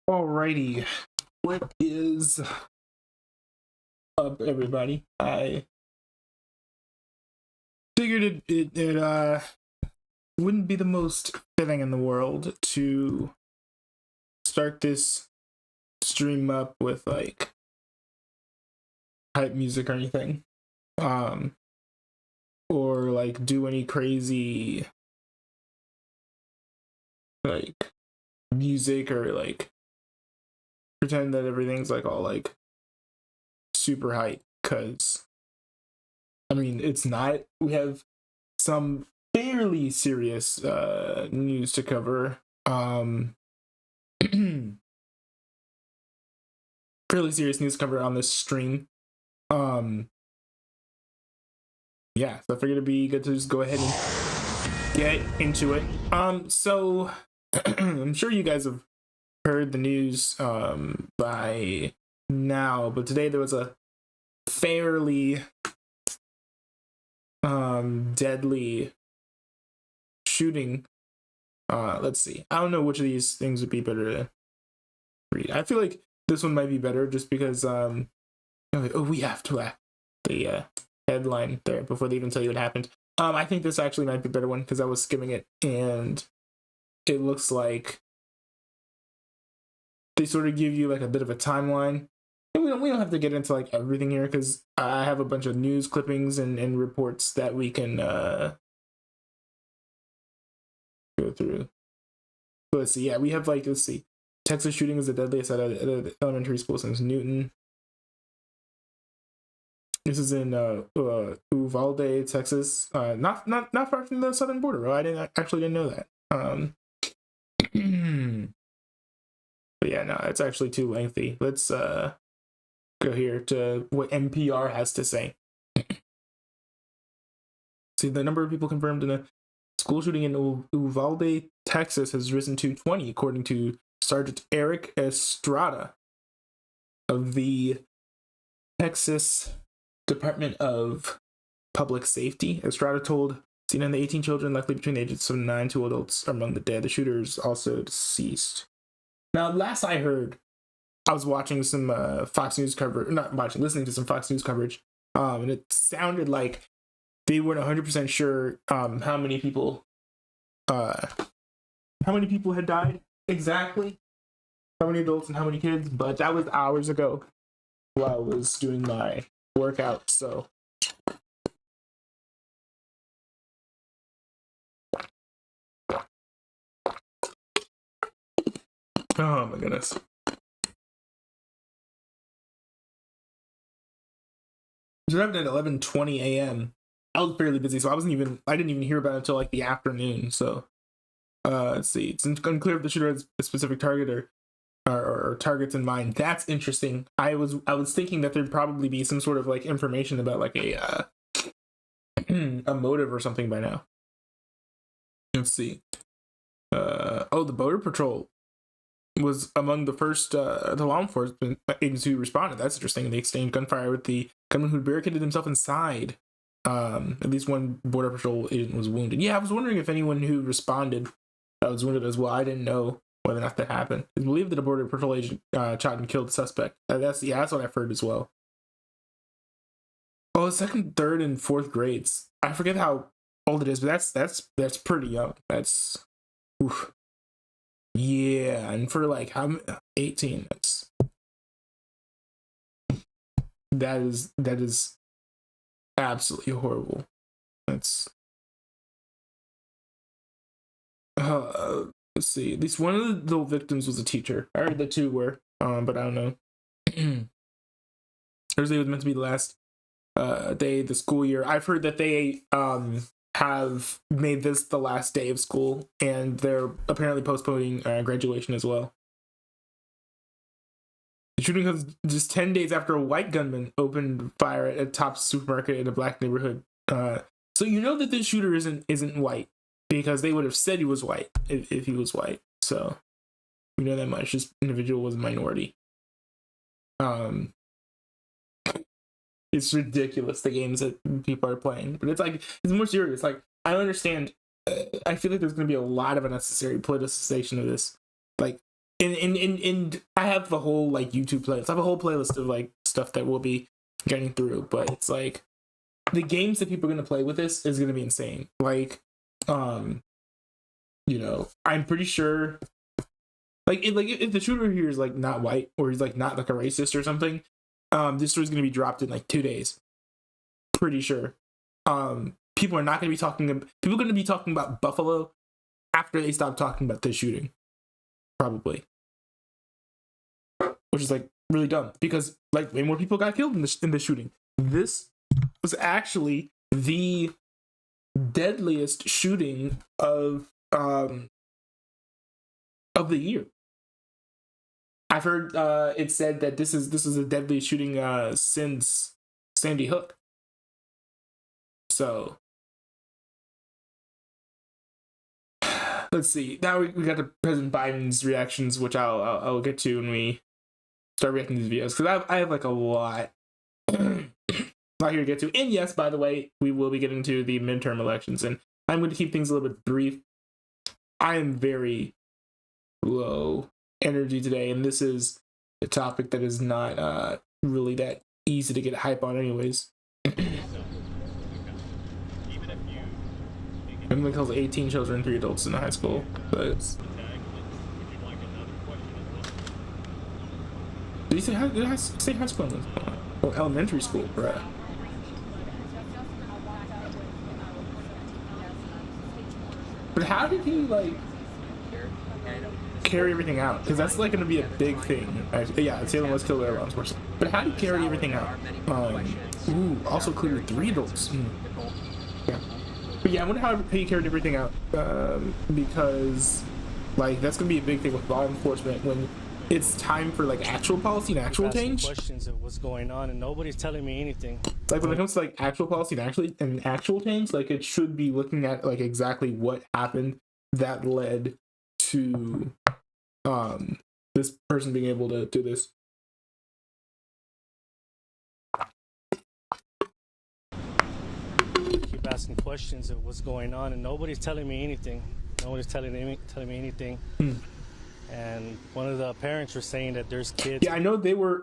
Alrighty, what is up, everybody? I figured it wouldn't be the most fitting in the world to start this stream up with like hype music or anything, or like do any crazy like music or like pretend that everything's like all like super hype, because I mean it's not. We have some fairly serious news to cover. Fairly serious news cover on this stream. Yeah, so I figured it'd be good to just go ahead and get into it. So I'm sure you guys have heard the news by now, but today there was a fairly deadly shooting. Let's see. I don't know which of these things would be better to read. I feel like this one might be better just because we have to the headline there before they even tell you what happened. I think this actually might be a better one because I was skimming it and it looks like they sort of give you like a bit of a timeline. And we don't have to get into like everything here because I have a bunch of news clippings and reports that we can go through. But let's see. Yeah, we have like, let's see. Texas shooting is the deadliest at an elementary school since Newton. This is in Uvalde, Texas. Not far from the southern border. Bro. I didn't know that. But yeah, no, it's actually too lengthy. Let's go here to what NPR has to say. See, the number of people confirmed in a school shooting in Uvalde, Texas has risen to 20, according to Sergeant Eric Estrada of the Texas Department of Public Safety. Estrada told CNN the 18 children, likely between the ages of 9 to adults, are among the dead. The shooters also deceased. Now, last I heard, I was watching some Fox News coverage, listening to some Fox News coverage, and it sounded like they weren't 100% sure how many people had died exactly, how many adults and how many kids, but that was hours ago while I was doing my workout, so oh my goodness. So at 11:20 a.m. I was fairly busy, so I didn't even hear about it until like the afternoon. So let's see. It's unclear if the shooter has a specific target or targets in mind. That's interesting. I was thinking that there'd probably be some sort of like information about like a a motive or something by now. Let's see. The Border Patrol was among the first the law enforcement agency who responded. That's interesting. They exchanged gunfire with the gunman who barricaded himself inside. At least one Border Patrol agent was wounded. Yeah, I was wondering if anyone who responded was wounded as well. I didn't know whether or not that happened. It's believed that a Border Patrol agent shot and killed the suspect. That's what I've heard as well. Oh, second, third, and fourth grades. I forget how old it is, but that's pretty young. That's oof. Yeah, and for like how 18, that is absolutely horrible. That's let's see. At least one of the victims was a teacher. I heard the two were, but I don't know. Thursday was meant to be the last day of the school year. I've heard that they have made this the last day of school, and they're apparently postponing graduation as well. The shooting comes just 10 days after a white gunman opened fire at a Tops supermarket in a black neighborhood. So you know that this shooter isn't white because they would have said he was white if he was white. So we know that much. This individual was a minority. It's ridiculous, the games that people are playing, but it's more serious. Like, I don't understand. I feel like there's going to be a lot of unnecessary politicization of this. Like, and I have the whole like YouTube playlist. I have a whole playlist of like stuff that we'll be getting through, but it's like the games that people are gonna play with this is gonna be insane. Like, you know, I'm pretty sure, like, if the shooter here is like not white or he's like not like a racist or something, this story's gonna be dropped in like 2 days. Pretty sure. People are not gonna be talking. People are gonna be talking about Buffalo after they stop talking about the shooting, probably, which is like really dumb because like way more people got killed in the shooting. This was actually the deadliest shooting of the year. I've heard it said that this is the deadliest shooting since Sandy Hook. So let's see. Now we got to President Biden's reactions, which I'll get to when we start reacting to these videos because I have like a lot here to get to. And yes, by the way, we will be getting to the midterm elections, and I'm going to keep things a little bit brief. I am very low energy today, and this is a topic that is not really that easy to get hype on anyways. Emily calls 18 children, 3 adults in high school. But did I say high school? Oh, elementary school, bruh. But how did he like carry everything out? Because that's like going to be a big thing. Yeah, Salem was killed by law enforcement. But how did he carry everything out? Also cleared 3 adults. Yeah. But yeah, I wonder how he carried everything out. Because like that's going to be a big thing with law enforcement when it's time for like actual policy and actual change. Questions of what's going on, and nobody's telling me anything. Like when it comes to like actual policy and actual change, like it should be looking at like exactly what happened that led to this person being able to do this. Keep asking questions of what's going on, and nobody's telling me anything. Nobody's telling me anything. And one of the parents were saying that there's kids. Yeah, I know they were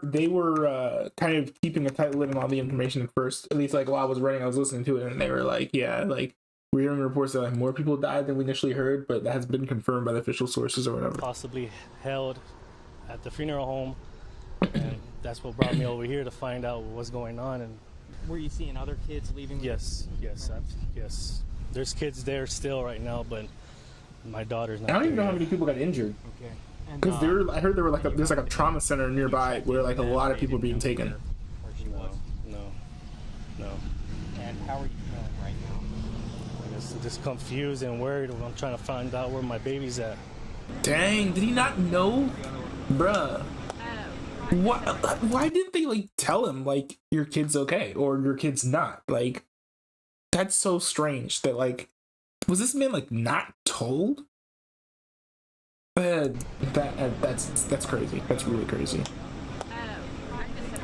kind of keeping a tight lid on all the information at first. At least like while I was running, I was listening to it, and they were like, yeah, like we're hearing reports that like more people died than we initially heard, but that has been confirmed by the official sources or whatever. Possibly held at the funeral home, and that's what brought me over here to find out what's going on. And were you seeing other kids leaving? Yes. There's kids there still right now, but my daughter's not. I don't even know yet. how many people got injured. Okay. Because I heard there were like there's like a trauma center nearby where like a lot of people are being taken. Where she was. No. And how are you feeling right now? I'm just confused and worried. I'm trying to find out where my baby's at. Dang, did he not know? Bruh. Why didn't they like tell him like your kid's okay or your kid's not? Like that's so strange that like was this man like not told? That's crazy. That's really crazy.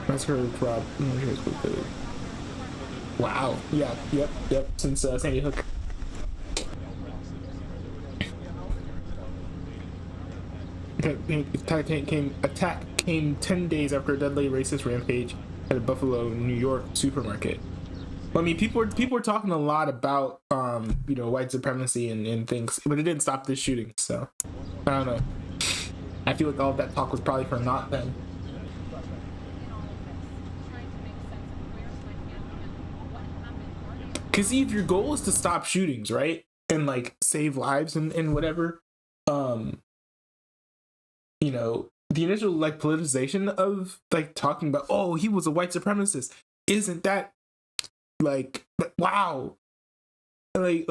That's her Rob. Wow. Yeah. Yep. Since Sandy Hook. Attack came 10 days after a deadly racist rampage at a Buffalo, New York supermarket. Well, I mean, people were talking a lot about white supremacy and things, but it didn't stop this shooting. So I don't know. I feel like all of that talk was probably for naught then. Because if your goal is to stop shootings, right, and like save lives and whatever, the initial like politicization of like talking about, oh, he was a white supremacist, isn't that like wow, like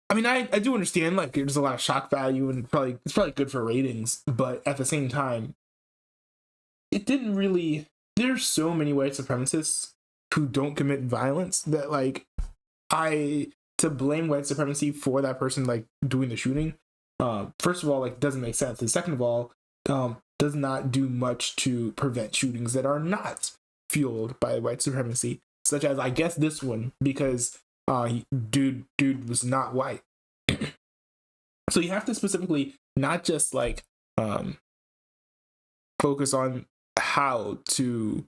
I mean, I do understand like there's a lot of shock value and it's probably good for ratings, but at the same time, it didn't really. There's so many white supremacists who don't commit violence that like to blame white supremacy for that person like doing the shooting, first of all, like doesn't make sense, and second of all, does not do much to prevent shootings that are not fueled by white supremacy, such as I guess this one, because dude was not white. So you have to specifically not just like focus on how to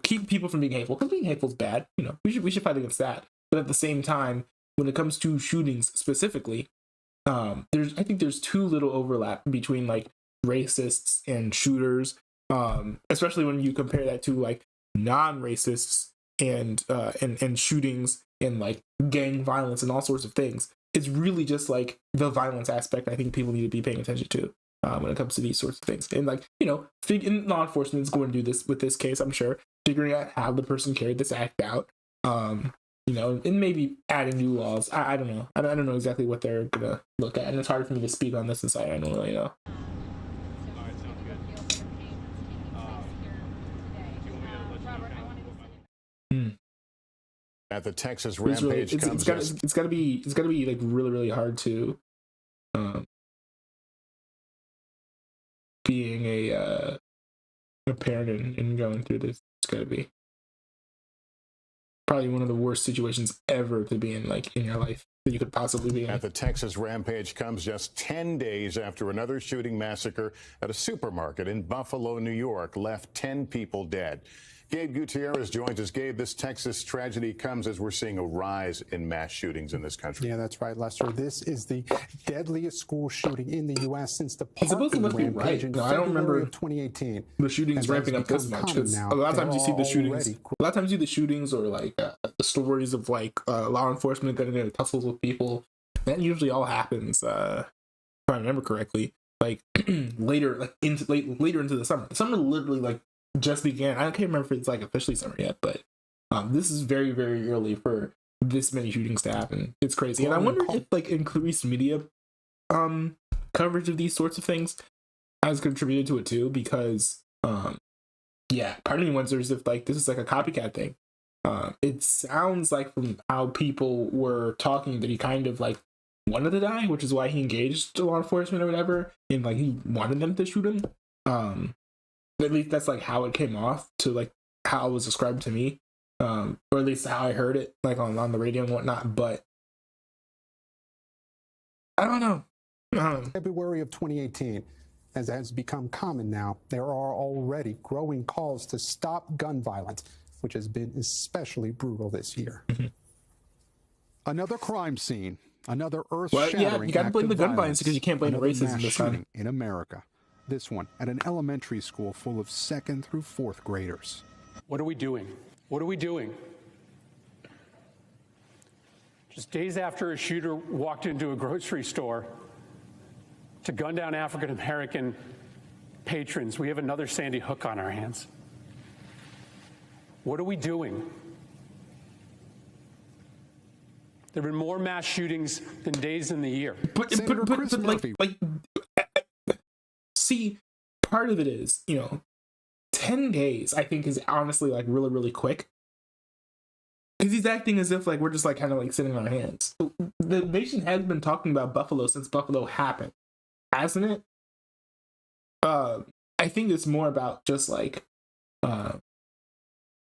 keep people from being hateful, because being hateful is bad. We should fight against that. But at the same time, when it comes to shootings specifically, I think there's too little overlap between like racists and shooters, especially when you compare that to like non-racists and shootings and like gang violence and all sorts of things. It's really just like the violence aspect I think people need to be paying attention to when it comes to these sorts of things. And like, law enforcement is going to do this with this case, I'm sure, figuring out how the person carried this act out, and maybe adding new laws. I don't know. I don't know exactly what they're going to look at. And it's hard for me to speak on this inside. I don't really know. At the Texas rampage comes. It's got to be like really, really hard to being a parent and going through this. It's got to be probably one of the worst situations ever to be in, like, in your life that you could possibly be in. At the Texas rampage comes just 10 days after another shooting massacre at a supermarket in Buffalo, New York, left 10 people dead. Gabe Gutierrez joins us. Gabe, this Texas tragedy comes as we're seeing a rise in mass shootings in this country. Yeah, that's right, Lester. This is the deadliest school shooting in the U.S. since the Parkland rampage in February of 2018. The shootings ramping up this much, because a lot of times you see the shootings. A lot of times you see the shootings or like the stories of like law enforcement getting into tussles with people. That usually all happens, if I remember correctly, like later into the summer. The summer literally like just began. I can't remember if it's like officially summer yet, but this is very, very early for this many shootings to happen. It's crazy. And I wonder if like increased media coverage of these sorts of things has contributed to it too, because part of me wonders if like this is like a copycat thing. It sounds like from how people were talking that he kind of like wanted to die, which is why he engaged law enforcement or whatever, and like he wanted them to shoot him. At least that's like how it came off, to like how it was described to me, or at least how I heard it like on the radio and whatnot. But I don't know. February of 2018, as has become common now, there are already growing calls to stop gun violence, which has been especially brutal this year. Another crime scene, another earth-shattering act of you got to blame the gun violence because you can't blame the racism this time. In America. This one at an elementary school full of 2nd through 4th graders. What are we doing? What are we doing? Just days after a shooter walked into a grocery store to gun down African American patrons, we have another Sandy Hook on our hands. What are we doing? There have been more mass shootings than days in the year. But see, part of it is, 10 days, I think, is honestly like really, really quick. Because he's acting as if like we're just like kind of like sitting on our hands. The nation has been talking about Buffalo since Buffalo happened, hasn't it? I think it's more about just like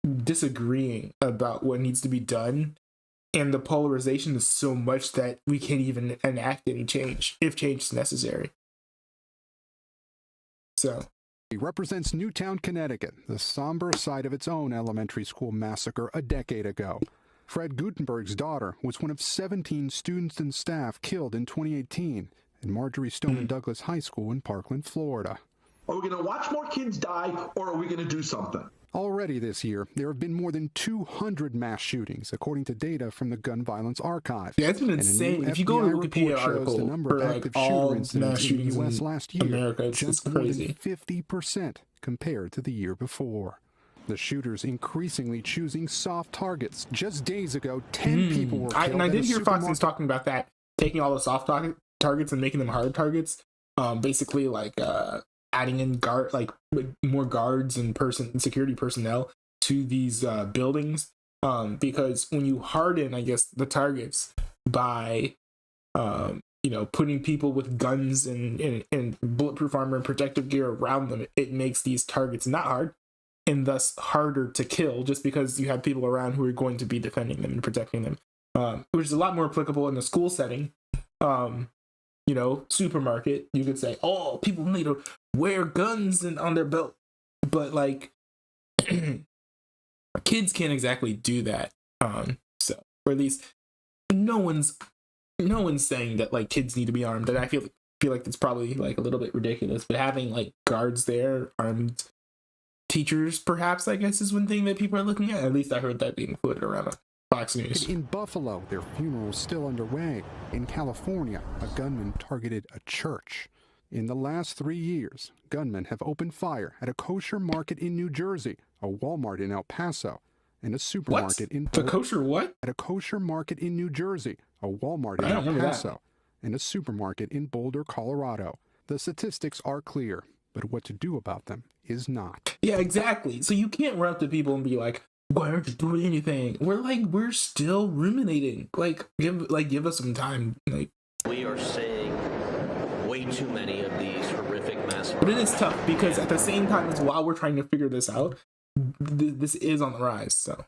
disagreeing about what needs to be done. And the polarization is so much that we can't even enact any change, if change is necessary. So He represents Newtown, Connecticut, the somber side of its own elementary school massacre a decade ago. Fred Gutenberg's daughter was one of 17 students and staff killed in 2018 at Marjorie Stoneman Douglas High School in Parkland, Florida. Are we going to watch more kids die, or are we going to do something? Already this year, there have been more than 200 mass shootings, according to data from the Gun Violence Archive. Yeah, it's been insane. If you go to the Wikipedia article the number for of like active all shooter mass incidents in the shootings U.S. in last year, America, it's just crazy. more than 50% compared to the year before. The shooters increasingly choosing soft targets. Just days ago, 10 people were killed. And I did hear Fox News talking about that, taking all the soft targets and making them hard targets. Basically, like adding in more guards and security personnel to these buildings. Because when you harden, I guess, the targets by putting people with guns and bulletproof armor and protective gear around them, it makes these targets not hard, and thus harder to kill, just because you have people around who are going to be defending them and protecting them, which is a lot more applicable in the school setting, you know, supermarket, you could say, oh, people need to wear guns on their belt. But like kids can't exactly do that. So, or at least no one's saying that like kids need to be armed. And I feel like it's probably like a little bit ridiculous. But having like guards there, armed teachers, perhaps, I guess, is one thing that people are looking at. At least I heard that being floated around on Fox News. In Buffalo, their funeral is still underway. In California, a gunman targeted a church. In the last 3 years, gunmen have opened fire at a kosher market in New Jersey, a Walmart in El Paso, and a supermarket in the kosher what? At a kosher market in New Jersey, a Walmart in El Paso, and a supermarket in Boulder, Colorado. The statistics are clear, but what to do about them is not. Yeah, exactly. So you can't run up to people and be like, why aren't you doing anything? We're still ruminating. Give us some time. Like, we are seeing way too many of these horrific massacres. But it is tough because at the same time as while we're trying to figure this out, this is on the rise. So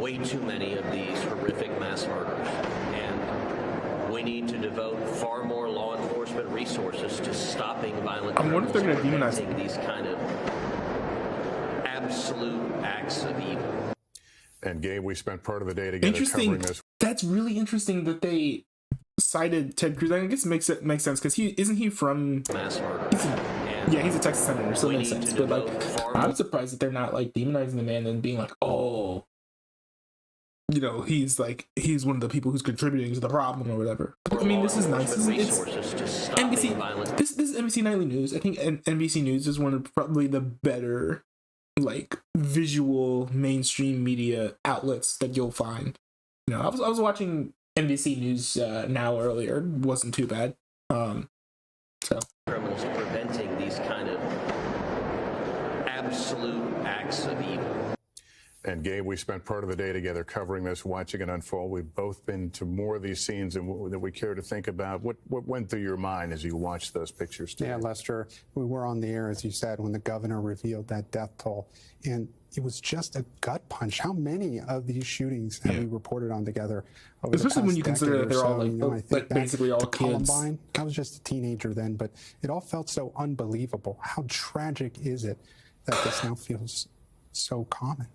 way too many of these horrific mass murders, and we need to devote far more law enforcement resources to stopping violent criminals. I wonder if they're going to demonize these kind of absolute acts of evil. And Gabe, we spent part of the day together covering this. That's really interesting that they cited Ted Cruz. I guess it makes sense because he from mass murder. He's a Texas senator, so it makes sense. But like, I'm surprised that they're not like demonizing the man and being like, oh, you know, he's one of the people who's contributing to the problem or whatever. But, I mean, this is nice. It's NBC. This is NBC Nightly News. I think NBC News is one of probably the better like visual mainstream media outlets that you'll find. You know, I was watching NBC News Now earlier. It wasn't too bad. So criminals preventing these kind of absolute acts of evil. And Gabe, we spent part of the day together covering this, watching it unfold. We've both been to more of these scenes that we care to think about. What went through your mind as you watched those pictures today? Yeah, Lester, we were on the air, as you said, when the governor revealed that death toll. And it was just a gut punch. How many of these shootings have we reported on together over especially the past when you consider that they're all like basically all kids. Columbine, I was just a teenager then, but it all felt so unbelievable. How tragic is it that this now feels so common?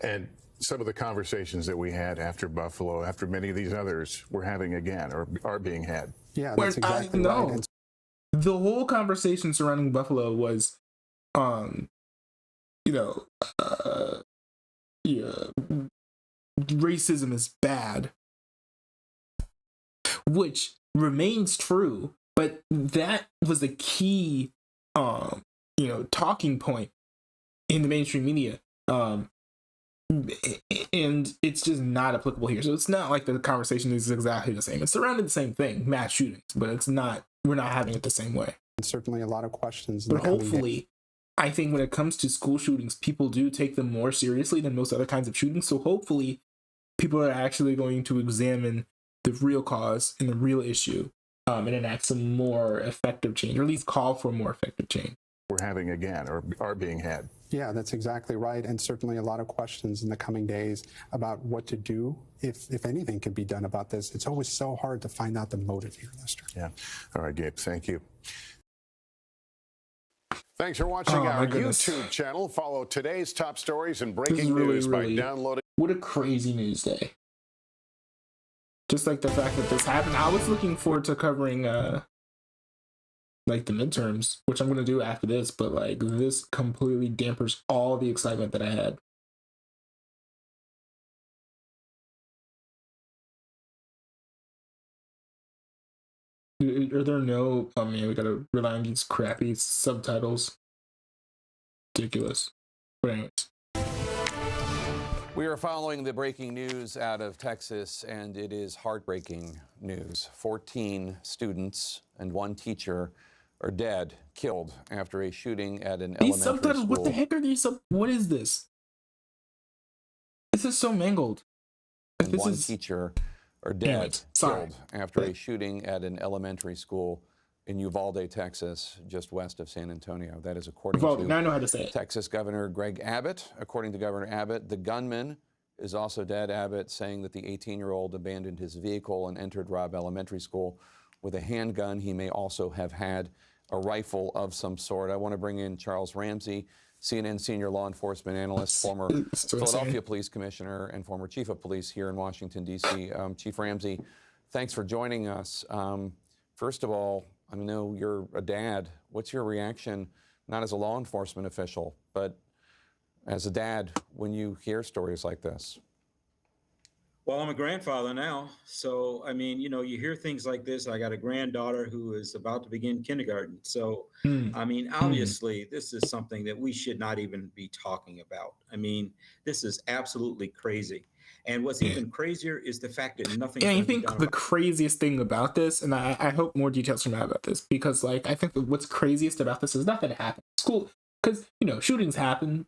And some of the conversations that we had after Buffalo, after many of these others, we're having again or are being had. Yeah, that's exactly right. And the whole conversation surrounding Buffalo was, racism is bad, which remains true, but that was the key, talking point in the mainstream media. And it's just not applicable here. So it's not like the conversation is exactly the same. It's surrounded the same thing, mass shootings, but we're not having it the same way. And certainly a lot of questions. But hopefully, I think when it comes to school shootings, people do take them more seriously than most other kinds of shootings. So hopefully people are actually going to examine the real cause and the real issue and enact some more effective change, or at least call for more effective change. We're having again or are being had. Yeah, that's exactly right. And certainly a lot of questions in the coming days about what to do, if anything can be done about this. It's always so hard to find out the motive here, Lester. Yeah. All right, Gabe, thank you. Thanks for watching our YouTube channel. Follow today's top stories and breaking news by downloading. What a crazy news day. Just like the fact that this happened. I was looking forward to covering the midterms, which I'm going to do after this, but like this completely dampers all the excitement that I had. Are there no, we got to rely on these crappy subtitles. Ridiculous. But anyways. We are following the breaking news out of Texas, and it is heartbreaking news. 14 students and 1 teacher are dead, killed after a shooting at an elementary subtitles, school. what the heck are these? What is this? This is so mangled. And 1 teacher are dead, killed after a shooting at an elementary school in Uvalde, Texas, just west of San Antonio. That is according to now I know how to say it. Texas Governor Greg Abbott. According to Governor Abbott, the gunman is also dead. Abbott saying that the 18-year-old abandoned his vehicle and entered Robb Elementary School with a handgun. He may also have had a rifle of some sort. I want to bring in Charles Ramsey, CNN senior law enforcement analyst, former Philadelphia Police Commissioner, and former Chief of Police here in Washington, D.C. Chief Ramsey, thanks for joining us. First of all, I know you're a dad. What's your reaction, not as a law enforcement official, but as a dad, when you hear stories like this? Well, I'm a grandfather now. So, I mean, you know, you hear things like this. I got a granddaughter who is about to begin kindergarten. So, I mean, obviously, this is something that we should not even be talking about. I mean, this is absolutely crazy. And what's even crazier is the fact that nothing. And I think the craziest thing about this, and I hope more details come out about this, because like I think that what's craziest about this is not that it happened in school, because you know shootings happen.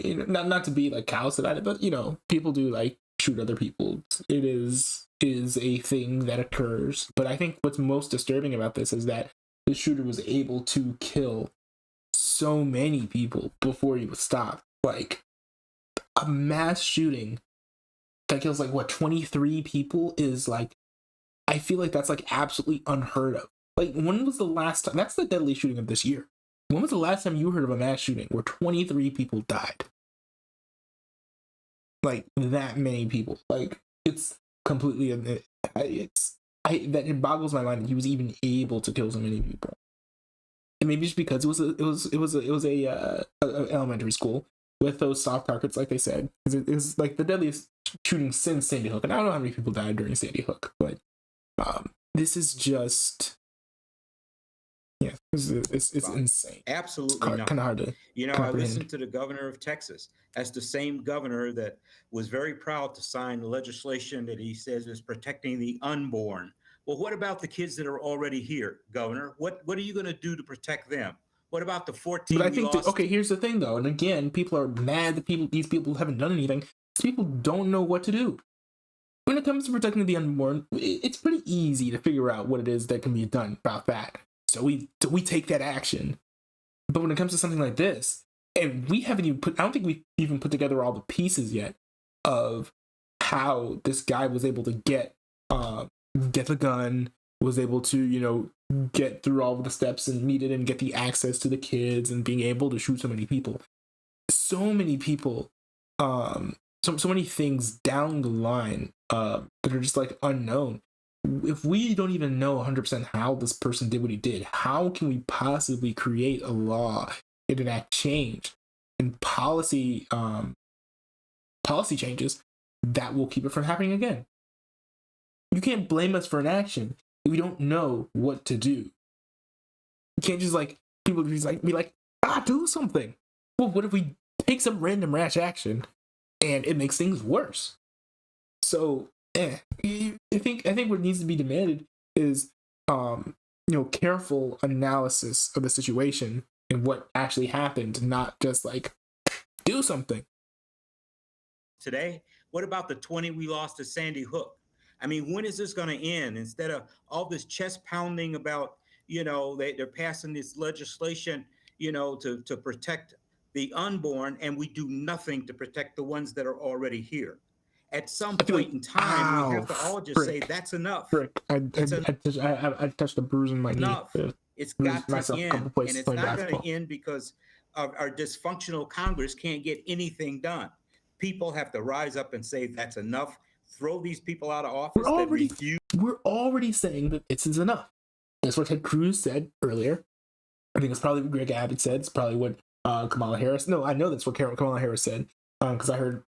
Not to be like callous about it, but you know people do like shoot other people. It is a thing that occurs. But I think what's most disturbing about this is that the shooter was able to kill so many people before he was stopped. Like a mass shooting that kills like what 23 people is like, I feel like that's like absolutely unheard of. Like when was the last time? That's the deadly shooting of this year. When was the last time you heard of a mass shooting where 23 people died? Like that many people. Like it's completely it boggles my mind that he was even able to kill so many people. And maybe just because it was a elementary school with those soft targets, like they said. It was like the deadliest shooting since Sandy Hook, and I don't know how many people died during Sandy Hook, but this is just. Yeah, it's insane. Absolutely kind of hard to. You know, I listened to the governor of Texas. That's the same governor that was very proud to sign legislation that he says is protecting the unborn. Well, what about the kids that are already here, Governor? What are you going to do to protect them? What about the 14? But I think okay, here's the thing though, and again, people are mad that these people haven't done anything. These people don't know what to do. When it comes to protecting the unborn, it's pretty easy to figure out what it is that can be done about that. So we take that action. But when it comes to something like this, and we haven't even I don't think we've even put together all the pieces yet of how this guy was able to get the gun, was able to, you know, get through all of the steps and meet it and get the access to the kids and being able to shoot so many people. So many people, so many things down the line that are just like unknown. If we don't even know 100% how this person did what he did, how can we possibly create a law and enact change and policy changes that will keep it from happening again? You can't blame us for an action if we don't know what to do. You can't just like people be like, do something. Well, what if we take some random rash action and it makes things worse? So I think what needs to be demanded is careful analysis of the situation and what actually happened, not just like do something. Today, what about the 20 we lost to Sandy Hook? I mean, when is this going to end? Instead of all this chest pounding about, you know, they're passing this legislation, you know, to protect the unborn, and we do nothing to protect the ones that are already here. At some point in time, we have to all just say that's enough. I touched a bruise in my knee. It's got to end, and it's not going to end because our dysfunctional Congress can't get anything done. People have to rise up and say that's enough. Throw these people out of office. We're already saying that this is enough. That's what Ted Cruz said earlier. I think it's probably what Greg Abbott said. It's probably what Kamala Harris. No, I know that's what Kamala Harris said because I heard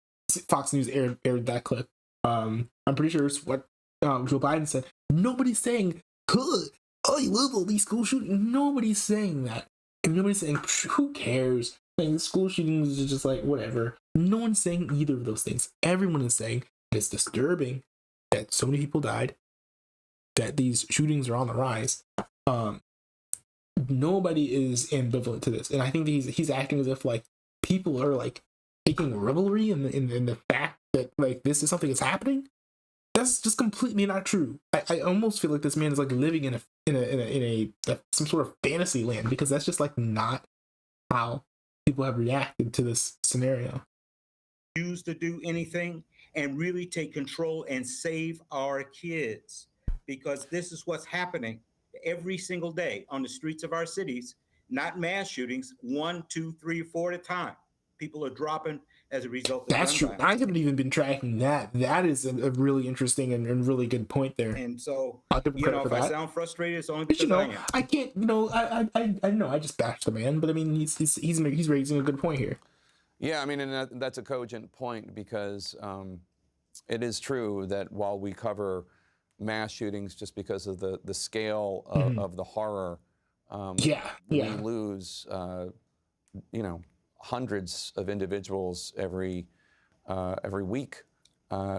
Fox News aired that clip. I'm pretty sure it's what Joe Biden said. Nobody's saying, you love all these school shootings. Nobody's saying that. And nobody's saying, who cares? Like, school shootings is just like, whatever. No one's saying either of those things. Everyone is saying it's disturbing that so many people died, that these shootings are on the rise. Nobody is ambivalent to this. And I think he's acting as if like people are like taking revelry in the fact that like this is something that's happening. That's just completely not true. I almost feel like this man is like living in a some sort of fantasy land, because that's just like not how people have reacted to this scenario. use to do anything and really take control and save our kids, because this is what's happening every single day on the streets of our cities. Not mass shootings, 1, 2, 3, 4 at a time. People are dropping as a result of That's gun true. violence. I haven't even been tracking that. That is a really interesting and really good point there. And so, I'll give him you credit know, for if I that. sound frustrated, it's only But because I am. I can't. I know. I just bashed the man, but I mean, he's raising a good point here. Yeah, I mean, and that's a cogent point, because it is true that while we cover mass shootings just because of the scale of the horror, we lose, hundreds of individuals every week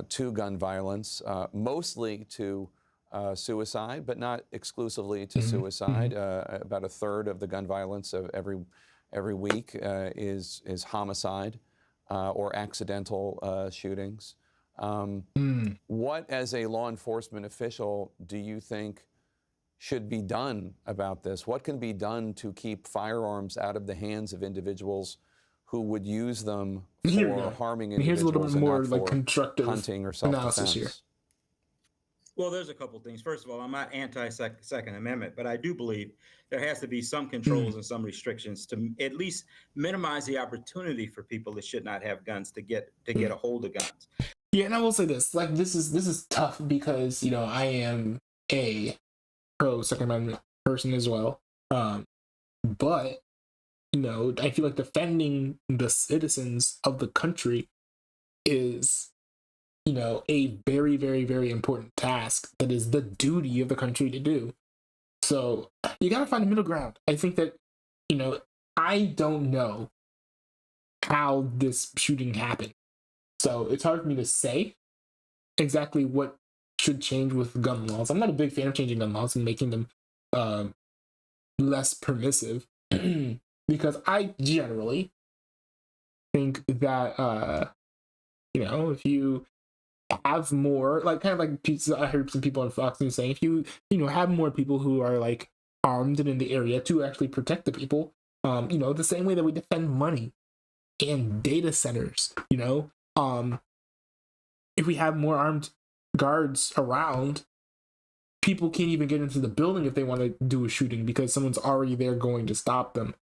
to gun violence, mostly to suicide, but not exclusively to suicide. About a third of the gun violence of every week is homicide or accidental shootings. What, as a law enforcement official, do you think should be done about this? What can be done to keep firearms out of the hands of individuals who would use them for harming individuals? Here's a little bit more like for constructive hunting or analysis here. self-defense? Well, there's a couple things. First of all, I'm not anti-Second Amendment, but I do believe there has to be some controls and some restrictions to at least minimize the opportunity for people that should not have guns to get a hold of guns. Yeah, and I will say this: like, this is tough because I am a pro Second Amendment person as well, but I feel like defending the citizens of the country is a very, very, very important task that is the duty of the country to do. So you got to find a middle ground. I think that, I don't know how this shooting happened. So it's hard for me to say exactly what should change with gun laws. I'm not a big fan of changing gun laws and making them less permissive because I generally think that, if you have more, like, kind of like I heard some people on Fox News saying, if you have more people who are like armed and in the area to actually protect the people, the same way that we defend money and data centers, if we have more armed guards around, people can't even get into the building if they want to do a shooting because someone's already there going to stop them.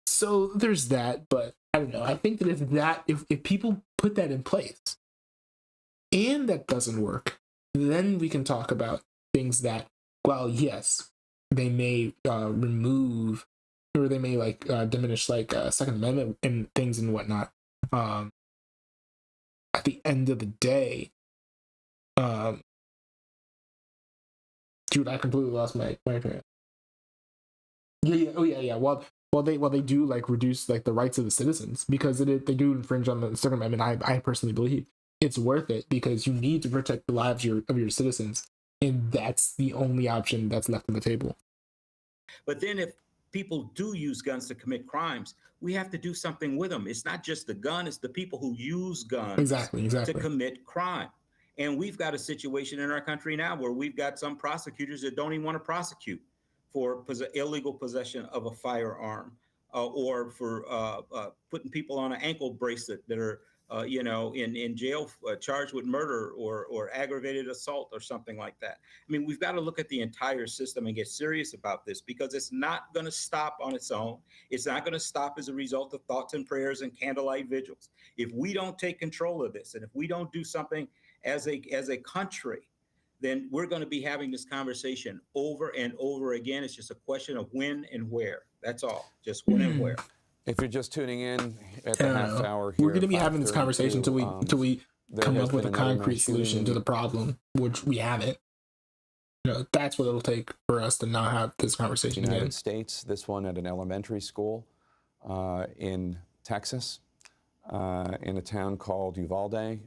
So there's that, but I don't know. I think that if people put that in place and that doesn't work, then we can talk about things that, well, yes, they may remove or they may diminish Second Amendment and things and whatnot. At the end of the day, dude, I completely lost my train. Yeah. Well, they do reduce the rights of the citizens because they do infringe on the Second Amendment. I personally believe it's worth it because you need to protect the lives of your citizens, and that's the only option that's left on the table. But then if people do use guns to commit crimes, we have to do something with them. It's not just the gun, it's the people who use guns exactly. to commit crime. And we've got a situation in our country now where we've got some prosecutors that don't even want to prosecute for illegal possession of a firearm or for putting people on an ankle bracelet that are, in jail charged with murder or aggravated assault or something like that. I mean, we've got to look at the entire system and get serious about this because it's not going to stop on its own. It's not going to stop as a result of thoughts and prayers and candlelight vigils. If we don't take control of this and if we don't do something as a country, then we're going to be having this conversation over and over again. It's just a question of when and where. That's all. Just when and where. If you're just tuning in at the half hour here, we're going to be having this conversation until we come up with a concrete solution to the problem, which we haven't. That's what it'll take for us to not have this conversation United again. States, this one at an elementary school in Texas, in a town called Uvalde,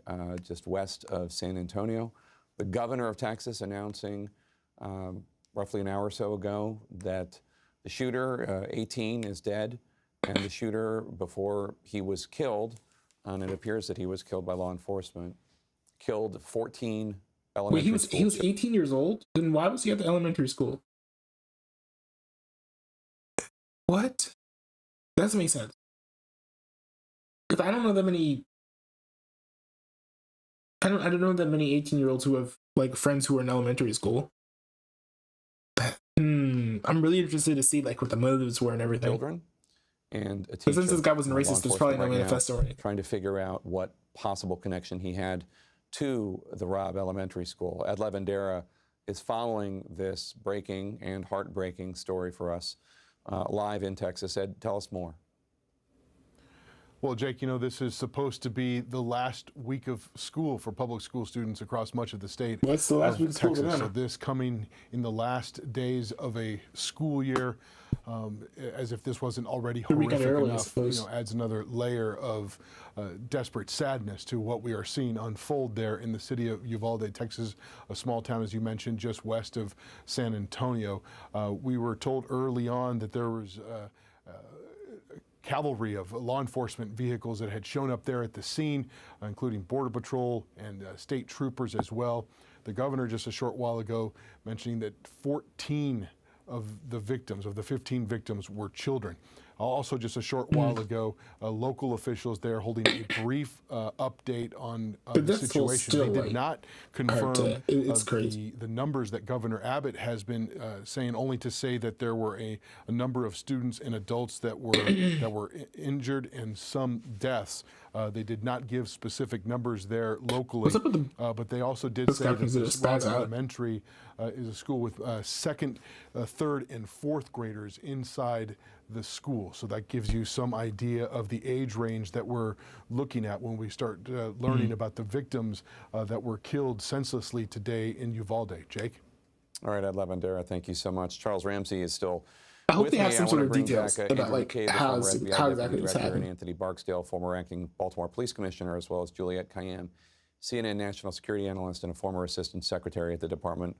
just west of San Antonio. The governor of Texas announcing roughly an hour or so ago that the shooter, 18, is dead, and the shooter, before he was killed, and it appears that he was killed by law enforcement, killed 14 elementary Wait, he was 18 years old? Then why was he at the elementary school? What? That doesn't make sense. Because I don't know that many. I don't know that many 18-year-olds who have like friends who are in elementary school. I'm really interested to see like what the motives were and everything. Children and a But teacher. since this guy wasn't Law racist, there's probably no enforcement right now manifesto right. trying to figure out what possible connection he had to the Robb Elementary School. Ed Levendera is following this breaking and heartbreaking story for us live in Texas. Ed, tell us more. Well, Jake, you know, this is supposed to be the last week of school for public school students across much of the state. What's the last week of school? Texas. So this coming in the last days of a school year, as if this wasn't already horrific enough, you know, adds another layer of desperate sadness to what we are seeing unfold there in the city of Uvalde, Texas, a small town, as you mentioned, just west of San Antonio. We were told early on that there was cavalry of law enforcement vehicles that had shown up there at the scene, including Border Patrol and state troopers as well. The governor just a short while ago mentioning that 14 of the victims, of the 15 victims, were children. Also just a short while ago, local officials there holding a brief update on the situation. They did not confirm the numbers that Governor Abbott has been saying, only to say that there were a number of students and adults that were injured and some deaths. They did not give specific numbers there locally, but they also did say that this Robb Elementary is a school with second, third, and fourth graders inside the school. So that gives you some idea of the age range that we're looking at when we start learning about the victims that were killed senselessly today in Uvalde. Jake? All right, Ed Levendera, thank you so much. Charles Ramsey is still I hope with they have me. some I sort want of to bring details back about Andrew like McCabe, the how former FBI exactly Deputy this Director, happened. and Anthony Barksdale, former acting Baltimore Police Commissioner, as well as Juliette Kayyem, CNN national security analyst and a former assistant secretary at the Department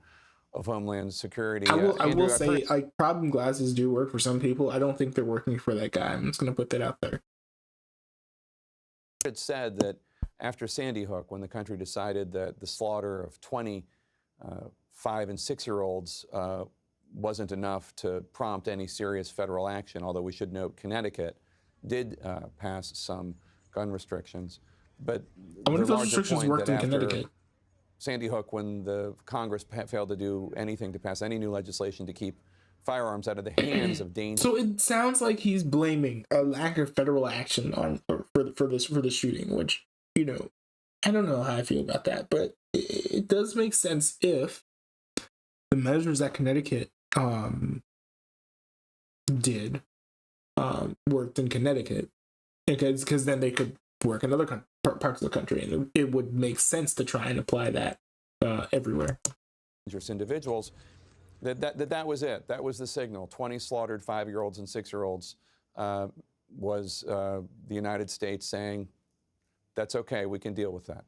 of Homeland Security. I will say, like, problem glasses do work for some people. I don't think they're working for that guy. I'm just going to put that out there. It said that after Sandy Hook, when the country decided that the slaughter of 20 5- and 6-year-olds wasn't enough to prompt any serious federal action, although we should note Connecticut did pass some gun restrictions. But I wonder if those restrictions worked in Connecticut. Sandy Hook, when the Congress failed to do anything to pass any new legislation to keep firearms out of the hands of dangerous. So it sounds like he's blaming a lack of federal action on for the shooting, which, you know, I don't know how I feel about that, but it does make sense if the measures that Connecticut did worked in Connecticut, because then they could work in other parts of the country, and it would make sense to try and apply that everywhere. Dangerous individuals. That was it. That was the signal. 20 slaughtered 5-year-olds and 6-year-olds was the United States saying, that's okay, we can deal with that.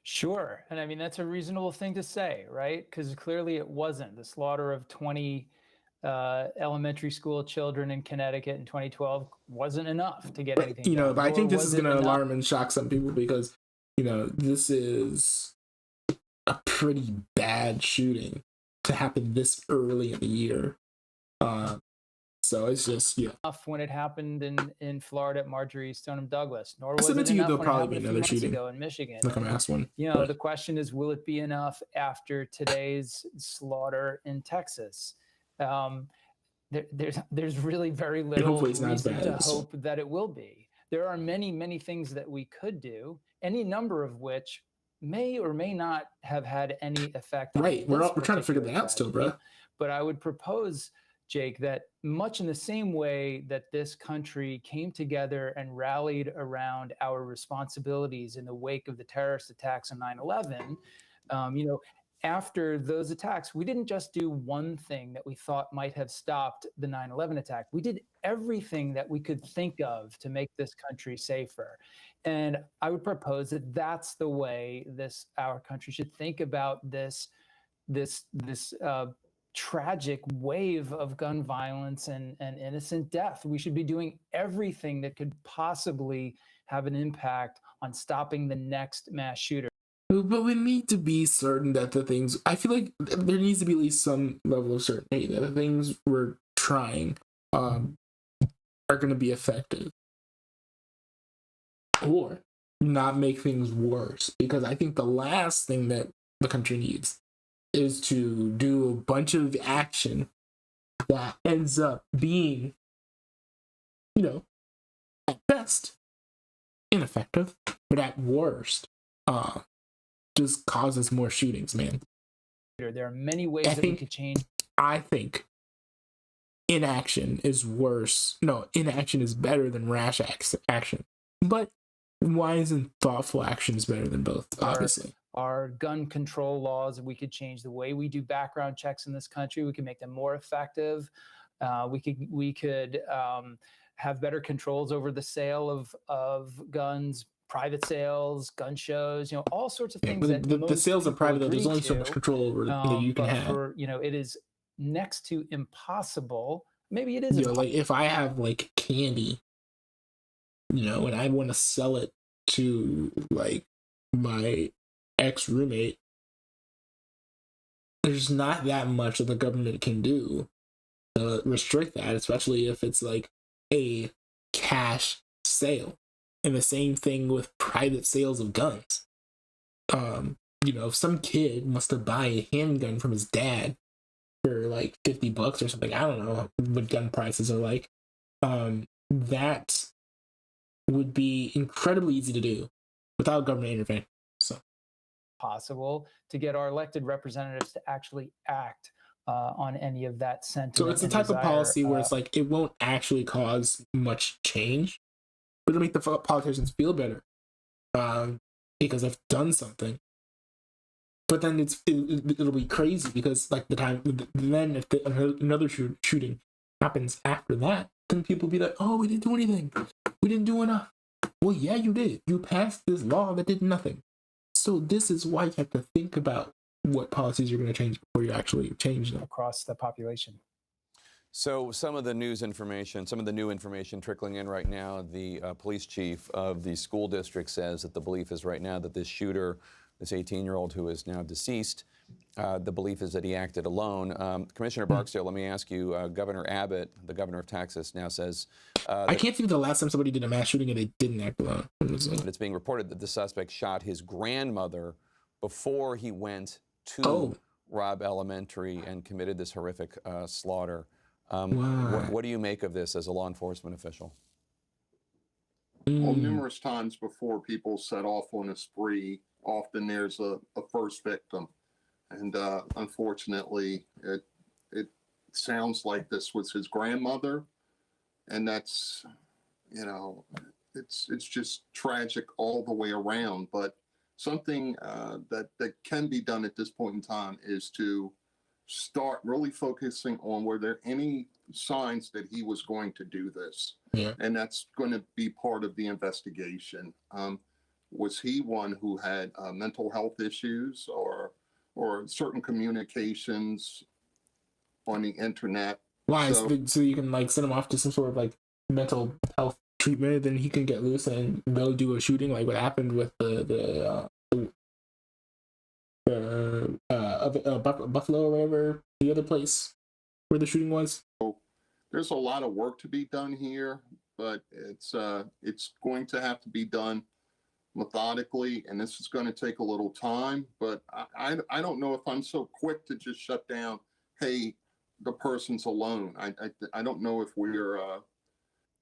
Sure. And I mean, that's a reasonable thing to say, right? Because clearly it wasn't. The slaughter of 20 elementary school children in Connecticut in 2012 wasn't enough to get anything done. You know, but I think this is going to alarm and shock some people because, you know, this is a pretty bad shooting to happen this early in the year. So it's just, yeah. Enough when it happened in Florida at Marjorie Stoneman Douglas, nor was it enough when it happened a few months ago in Michigan. Like a mass one. You know, the question is, will it be enough after today's slaughter in Texas? There's really very little reason to hope that it will be. There are many, many things that we could do, any number of which may or may not have had any effect. Right. We're trying to figure that out still, bro. But I would propose, Jake, that much in the same way that this country came together and rallied around our responsibilities in the wake of the terrorist attacks on 9/11, you know, after those attacks, we didn't just do one thing that we thought might have stopped the 9/11 attack. We did everything that we could think of to make this country safer. And I would propose that that's the way our country should think about this tragic wave of gun violence and innocent death. We should be doing everything that could possibly have an impact on stopping the next mass shooter. But we need to be certain that the things, I feel like there needs to be at least some level of certainty that the things we're trying are going to be effective. or not make things worse. Because I think the last thing that the country needs is to do a bunch of action that ends up being, at best, ineffective, but at worst, just causes more shootings, man. There are many ways that we could change. I think inaction is worse. No, inaction is better than rash action. But why isn't thoughtful actions better than both? Obviously. Our gun control laws, we could change the way we do background checks in this country. We can make them more effective. We could have better controls over the sale of guns, private sales, gun shows, all sorts of things. The sales are private, though. There's only so much control over that you can have. It is next to impossible. Maybe it is. Like if I have like candy, and I want to sell it to like my ex-roommate, there's not that much that the government can do to restrict that, especially if it's like a cash sale. And the same thing with private sales of guns. If some kid wants to buy a handgun from his dad for like $50 or something, I don't know what gun prices are like, that would be incredibly easy to do without government intervention. So possible to get our elected representatives to actually act on any of that sentiment. So it's the type of policy where it's like it won't actually cause much change, but it'll make the politicians feel better because they've done something. But then it'll be crazy because like then if another shooting happens after that, then people will be like, oh, we didn't do anything. We didn't do enough. Well, yeah, you did. You passed this law that did nothing. So this is why you have to think about what policies you're going to change before you actually change them. Across the population. So some of the new information trickling in right now, the police chief of the school district says that the belief is right now that this shooter, this 18-year-old who is now deceased, the belief is that he acted alone. Commissioner Barksdale, let me ask you, Governor Abbott, the governor of Texas, now says... I can't think of the last time somebody did a mass shooting and they didn't act alone. It's being reported that the suspect shot his grandmother before he went to Robb Elementary and committed this horrific slaughter. What do you make of this as a law enforcement official? Well, numerous times before people set off on a spree, often there's a first victim. And unfortunately, it sounds like this was his grandmother. And that's, it's just tragic all the way around. But something that can be done at this point in time is to start really focusing on were there any signs that he was going to do this. Yeah. And that's going to be part of the investigation. Was he one who had mental health issues or certain communications on the internet? Why? So you can like send him off to some sort of like mental health treatment, then he can get loose and they'll do a shooting like what happened with the Buffalo or whatever, the other place where the shooting was. So there's a lot of work to be done here, but it's going to have to be done methodically, and this is going to take a little time. But I don't know if I'm so quick to just shut down, hey, the person's alone. I don't know if we're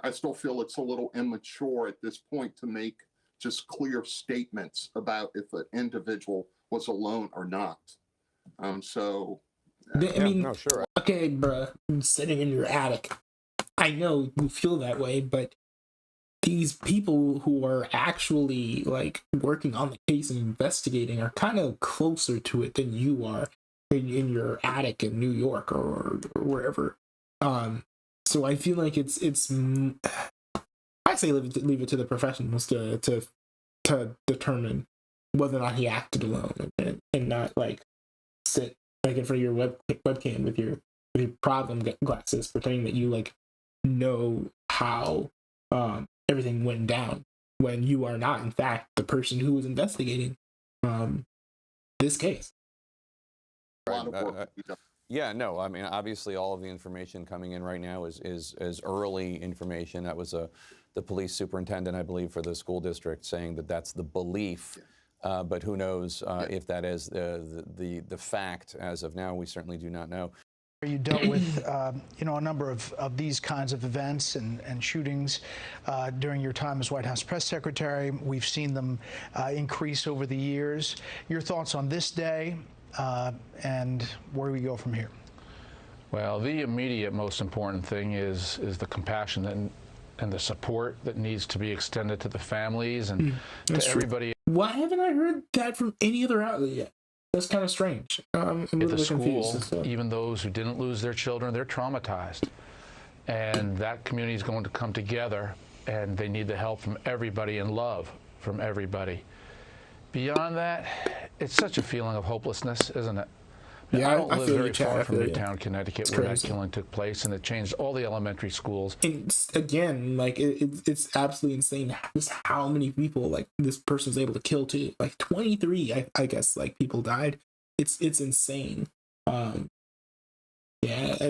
I still feel it's a little immature at this point to make just clear statements about if an individual was alone or not. I mean, no, sure. Okay, bruh, sitting in your attic. I know you feel that way, but these people who are actually like working on the case and investigating are kind of closer to it than you are in your attic in New York or wherever. So I feel like it's I say leave it to the professionals to determine whether or not he acted alone and not like sit like in front of your webcam with your problem glasses pretending that you like know how everything went down when you are not in fact the person who was investigating this case. Yeah, no, I mean, obviously all of the information coming in right now is early information. That was the police superintendent, I believe, for the school district, saying that that's the belief. But who knows if that is the fact. As of now, we certainly do not know. You dealt with, a number of these kinds of events and shootings during your time as White House press secretary. We've seen them increase over the years. Your thoughts on this day and where do we go from here? Well, the immediate most important thing is the compassion and the support that needs to be extended to the families and to everybody. Why haven't I heard that from any other outlet yet? That's kind of strange. I'm At the really school, confused. So. Even those who didn't lose their children, they're traumatized. And that community is going to come together, and they need the help from everybody and love from everybody. Beyond that, it's such a feeling of hopelessness, isn't it? Yeah, I don't live very Chad, far from you. Midtown, Connecticut, where that killing took place, and it changed all the elementary schools. And again, like it's absolutely insane just how many people like this person's able to kill too. Like 23, I guess, like people died. It's insane. Yeah,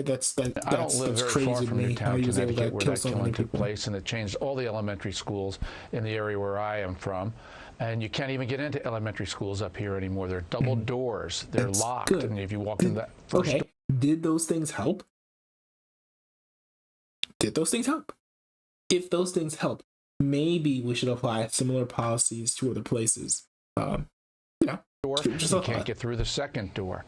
that's I don't live very crazy far to from me. Midtown, How he was able to Connecticut, where kill that so many killing took people. place, and it changed all the elementary schools in the area where I am from. And you can't even get into elementary schools up here anymore. They're double doors. They're That's locked. good. And if you walk in that first Okay, did those things help? Did those things help? If those things help, maybe we should apply similar policies to other places. door, just you can't get through the second door.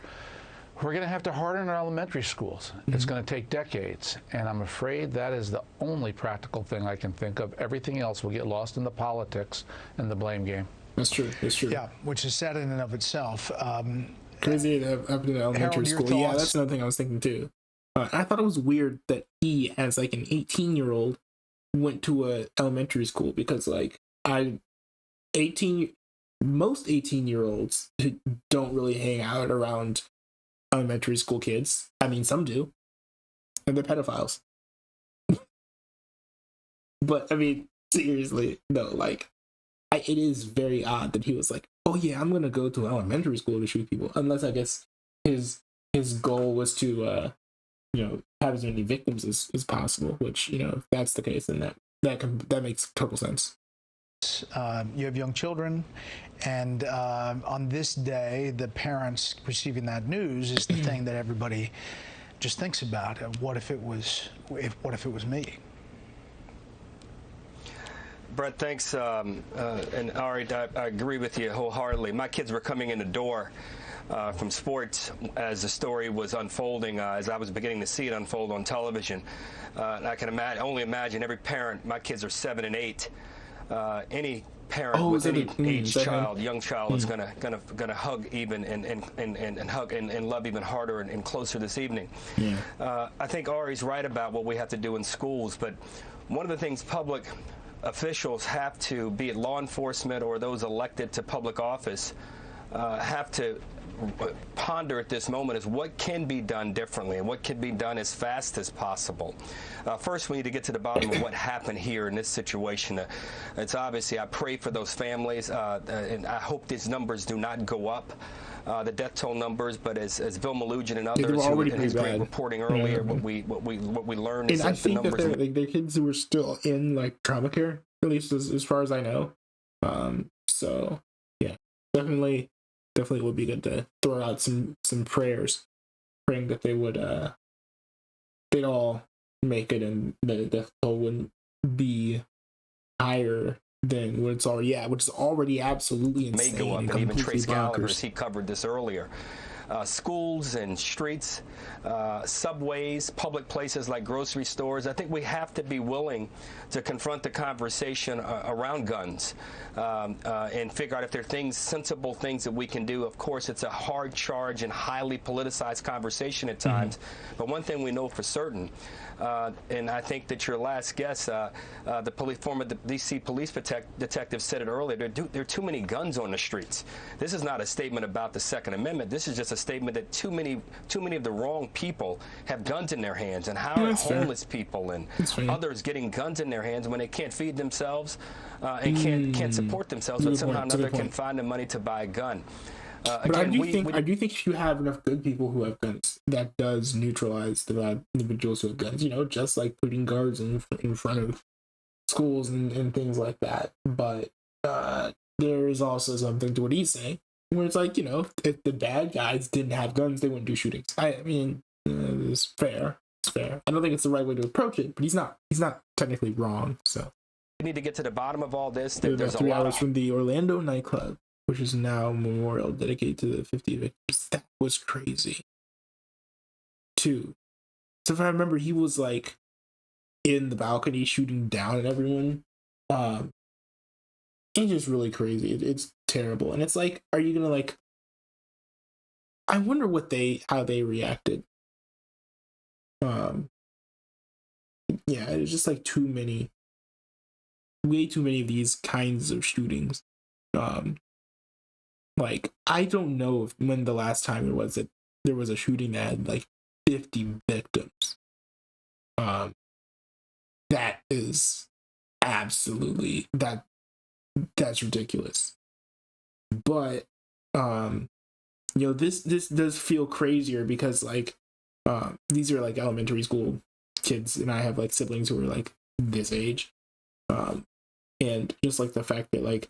We're going to have to harden our elementary schools. It's going to take decades, and I'm afraid that is the only practical thing I can think of. Everything else will get lost in the politics and the blame game. That's true. That's true. Yeah, which is sad in and of itself. Crazy to happen in elementary Harold, your school. Yeah, thoughts? that's another thing I was thinking too. I thought it was weird that he, as like an 18-year-old, went to a elementary school because like most 18-year-olds don't really hang out around elementary school kids. I mean, some do, and they're pedophiles. But I mean, seriously, no. Like, it is very odd that he was like, "Oh yeah, I'm gonna go to elementary school to shoot people." Unless I guess his goal was to, have as many victims as possible. Which if that's the case, then that makes total sense. You have young children, and on this day, the parents receiving that news is the thing that everybody just thinks about. What if it was me? Brett, thanks. And Ari, I agree with you wholeheartedly. My kids were coming in the door from sports as the story was unfolding, as I was beginning to see it unfold on television. And I can only imagine every parent. My kids are 7 and 8. Any parent with any age child, young child, is gonna hug even and hug and love even harder and closer this evening. Yeah. I think Ari's right about what we have to do in schools, but one of the things public officials have to, be it law enforcement or those elected to public office, have to ponder at this moment is what can be done differently and what can be done as fast as possible. First, we need to get to the bottom of what happened here in this situation. It's obviously, I pray for those families, and I hope these numbers do not go up, the death toll numbers. But as Bill Malugin and others who in his great reporting earlier, what we learned is and that I think the numbers. that they're kids who were still in like trauma care, at least as far as I know. So yeah, definitely would be good to throw out some prayers, praying that they would they'd all make it and the death toll wouldn't be higher than what it's already at, which is already absolutely insane. May go up, and even Trace Gallagher, bonkers. he covered this earlier. Schools and streets, subways, public places like grocery stores. I think we have to be willing to confront the conversation around guns and figure out if there are sensible things that we can do. Of course, it's a hard charge and highly politicized conversation at times. But one thing we know for certain, and I think that your last guest, the former D.C. police detective said it earlier, there are too many guns on the streets. This is not a statement about the Second Amendment. This is just a statement that too many of the wrong people have guns in their hands. And how are homeless people and others getting guns in their hands when they can't feed themselves and can't support themselves, but somehow or another can find the money to buy a gun? But Again, I do think if you have enough good people who have guns, that does neutralize the bad individuals who have guns. Just like putting guards in front of schools and things like that. But there is also something to what he's saying, where it's like, if the bad guys didn't have guns, they wouldn't do shootings. I mean, it's fair. It's fair. I don't think it's the right way to approach it, but he's not technically wrong. So We need to get to the bottom of all this. there's There's about a 3 lot hours of from the Orlando nightclub, which is now a memorial dedicated to the 50 victims. That was crazy. Too. So if I remember, he was like in the balcony shooting down at everyone. It's just really crazy. It's terrible. And it's like, are you gonna like, I wonder how they reacted. Yeah, it's just like way too many of these kinds of shootings. Like, I don't know when the last time it was that there was a shooting that had like 50 victims. That is absolutely that's ridiculous. But this does feel crazier because like these are like elementary school kids, and I have like siblings who are like this age. And just like the fact that like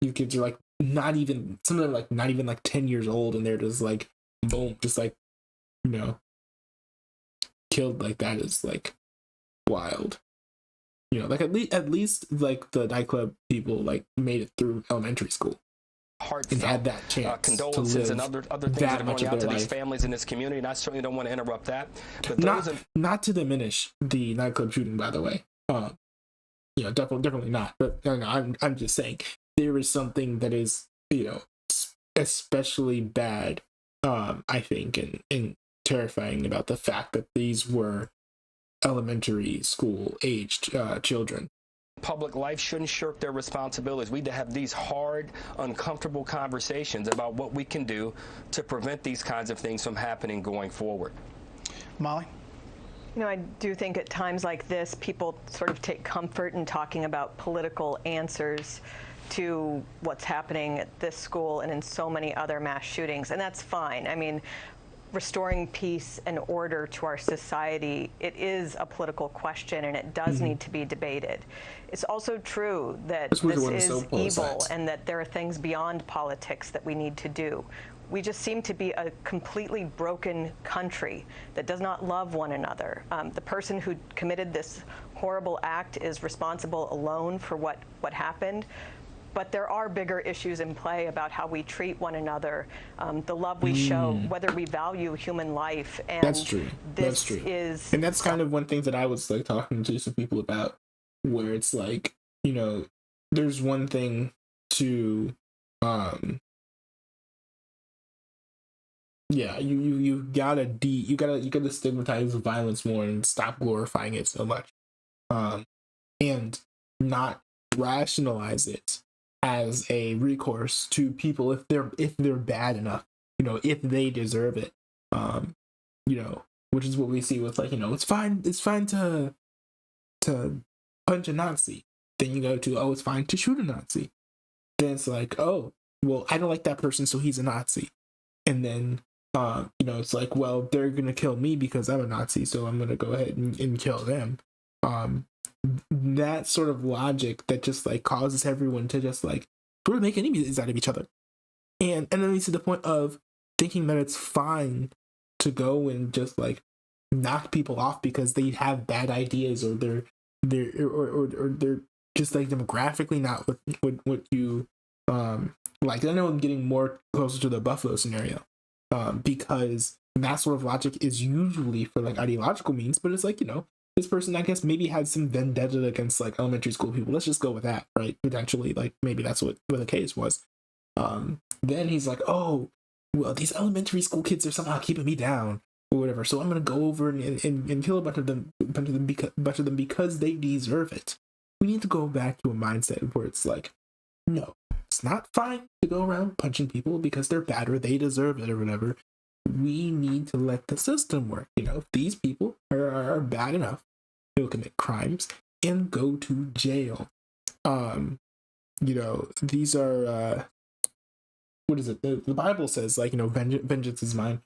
you kids are like some of them like not even like 10 years old, and they're just like boom, just like killed like that is like wild. Like at least like the nightclub people like made it through elementary school and had that chance condolences to and live other things that are going out to these families in this community, and I certainly don't want to interrupt that. But not to diminish the nightclub shooting, by the way. Definitely not. But I'm just saying there is something that is especially bad, I think, and terrifying about the fact that these were elementary school aged children. Public life shouldn't shirk their responsibilities. We need to have these hard, uncomfortable conversations about what we can do to prevent these kinds of things from happening going forward. Molly? I do think at times like this, people sort of take comfort in talking about political answers to what's happening at this school and in so many other mass shootings, and that's fine. I mean, restoring peace and order to our society, it is a political question, and it does need to be debated. It's also true that this is evil and that there are things beyond politics that we need to do. We just seem to be a completely broken country that does not love one another. The person who committed this horrible act is responsible alone for what happened. But there are bigger issues in play about how we treat one another, the love we show, whether we value human life. And that's true. And that's kind of one thing that I was like talking to some people about, where it's like, there's one thing to, you gotta stigmatize violence more and stop glorifying it so much, and not rationalize it as a recourse to people if they're bad enough, if they deserve it, which is what we see with like, it's fine to punch a Nazi. Then you go to, it's fine to shoot a Nazi. Then it's like, oh, well, I don't like that person, so he's a Nazi. And then it's like, well, they're gonna kill me because I'm a Nazi, so I'm gonna go ahead and kill them. That sort of logic that just like causes everyone to just like sort of make enemies out of each other, and then we see the point of thinking that it's fine to go and just like knock people off because they have bad ideas, or they're just like demographically not what you like. I know I'm getting more closer to the Buffalo scenario, because that sort of logic is usually for like ideological means, but it's like, this person, I guess, maybe had some vendetta against like elementary school people. Let's just go with that, right? Potentially, like maybe that's what the case was. Then he's like, oh, well, these elementary school kids are somehow keeping me down or whatever. So I'm gonna go over and kill a bunch of them because they deserve it. We need to go back to a mindset where it's like, no, it's not fine to go around punching people because they're bad or they deserve it or whatever. We need to let the system work. If these people are bad enough, they'll commit crimes and go to jail. These are what is it? The Bible says, like, vengeance is mine.